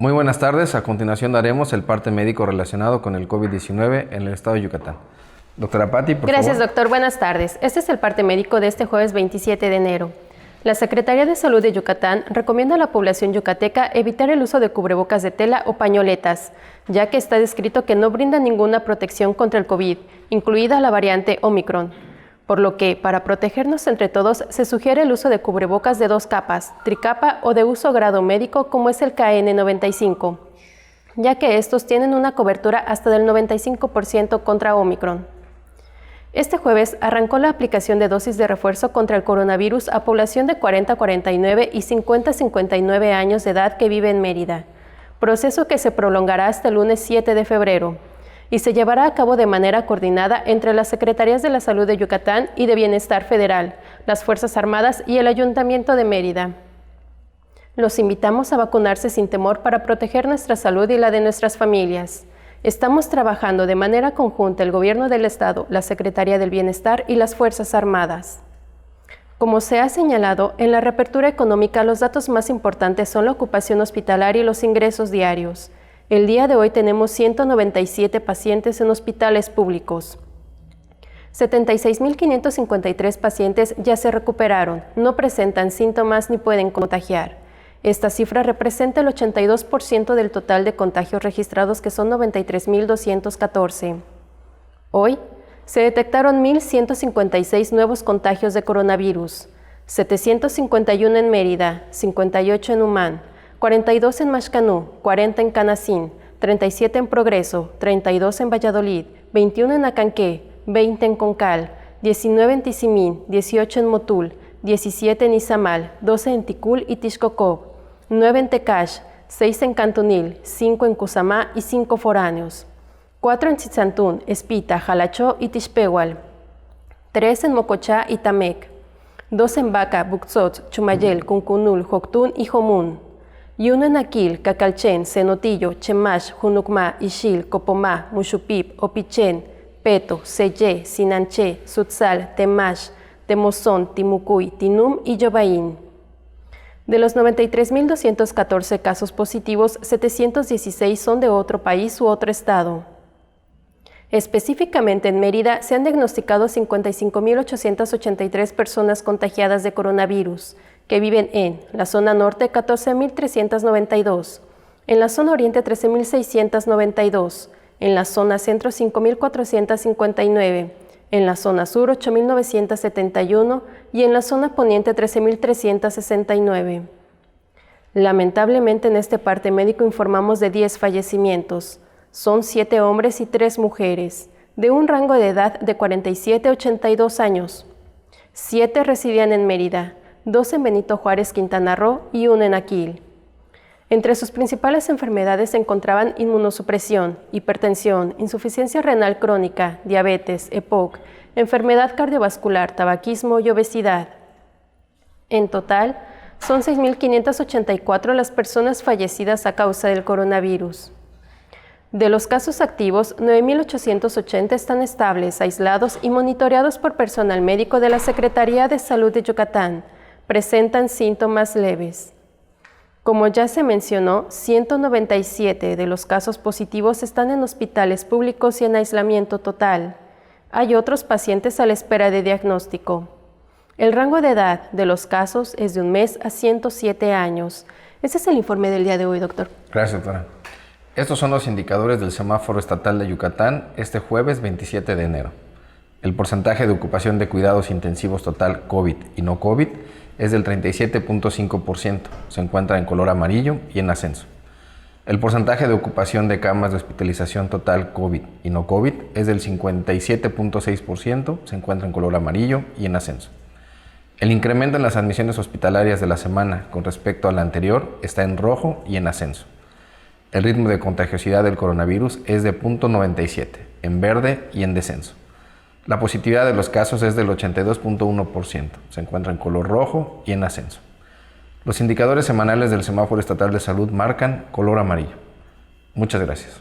Muy buenas tardes. A continuación daremos el parte médico relacionado con el COVID-19 en el estado de Yucatán. Doctora Patti, por favor. Gracias, doctor. Buenas tardes. Este es el parte médico de este jueves 27 de enero. La Secretaría de Salud de Yucatán recomienda a la población yucateca evitar el uso de cubrebocas de tela o pañoletas, ya que está descrito que no brinda ninguna protección contra el COVID, incluida la variante Omicron. Por lo que, para protegernos entre todos, se sugiere el uso de cubrebocas de 2 capas, tricapa o de uso grado médico como es el KN95, ya que estos tienen una cobertura hasta del 95% contra Omicron. Este jueves arrancó la aplicación de dosis de refuerzo contra el coronavirus a población de 40 a 49 y 50 a 59 años de edad que vive en Mérida, proceso que se prolongará hasta el lunes 7 de febrero y se llevará a cabo de manera coordinada entre las Secretarías de la Salud de Yucatán y de Bienestar Federal, las Fuerzas Armadas y el Ayuntamiento de Mérida. Los invitamos a vacunarse sin temor para proteger nuestra salud y la de nuestras familias. Estamos trabajando de manera conjunta el Gobierno del Estado, la Secretaría del Bienestar y las Fuerzas Armadas. Como se ha señalado, en la reapertura económica los datos más importantes son la ocupación hospitalaria y los ingresos diarios. El día de hoy tenemos 197 pacientes en hospitales públicos. 76.553 pacientes ya se recuperaron, no presentan síntomas ni pueden contagiar. Esta cifra representa el 82% del total de contagios registrados, que son 93.214. Hoy se detectaron 1.156 nuevos contagios de coronavirus, 751 en Mérida, 58 en Humán, 42 en Maxcanú, 40 en Canacín, 37 en Progreso, 32 en Valladolid, 21 en Acanqué, 20 en Concal, 19 en Tizimín, 18 en Motul, 17 en Izamal, 12 en Ticul y Tixcocob, 9 en Tecash, 6 en Cantonil, 5 en Cusamá y 5 foráneos, 4 en Tzitzantún, Espita, Jalachó y Tixpehual, 3 en Mocochá y Tamec, 2 en Baca, Buxot, Chumayel, Cuncunul, Joctún y Jomún, y 1 en Aquil, Cacalchen, Cenotillo, Chemash, Junucmá, Ixil, Copomá, Muxupip, Opichén, Peto, Sellé, Sinanché, Sutzal, Temash, Temozón, Timucuy, Tinum y Yobaín. De los 93.214 casos positivos, 716 son de otro país u otro estado. Específicamente en Mérida se han diagnosticado 55.883 personas contagiadas de coronavirus, que viven en la zona norte 14.392, en la zona oriente 13.692, en la zona centro 5.459, en la zona sur 8.971 y en la zona poniente 13.369. Lamentablemente en este parte médico informamos de 10 fallecimientos. Son 7 hombres y 3 mujeres, de un rango de edad de 47 a 82 años. 7 residían en Mérida, 2 en Benito Juárez, Quintana Roo y 1 en Aquil. Entre sus principales enfermedades se encontraban inmunosupresión, hipertensión, insuficiencia renal crónica, diabetes, EPOC, enfermedad cardiovascular, tabaquismo y obesidad. En total, son 6.584 las personas fallecidas a causa del coronavirus. De los casos activos, 9.880 están estables, aislados y monitoreados por personal médico de la Secretaría de Salud de Yucatán. Presentan síntomas leves. Como ya se mencionó, 197 de los casos positivos están en hospitales públicos y en aislamiento total. Hay otros pacientes a la espera de diagnóstico. El rango de edad de los casos es de 1 mes a 107 años. Ese es el informe del día de hoy, doctor. Gracias, doctora. Estos son los indicadores del semáforo estatal de Yucatán este jueves 27 de enero. El porcentaje de ocupación de cuidados intensivos total COVID y no COVID es del 37.5%, se encuentra en color amarillo y en ascenso. El porcentaje de ocupación de camas de hospitalización total COVID y no COVID es del 57.6%, se encuentra en color amarillo y en ascenso. El incremento en las admisiones hospitalarias de la semana con respecto a la anterior está en rojo y en ascenso. El ritmo de contagiosidad del coronavirus es de 0.97, en verde y en descenso. La positividad de los casos es del 82.1%, se encuentra en color rojo y en ascenso. Los indicadores semanales del semáforo estatal de salud marcan color amarillo. Muchas gracias.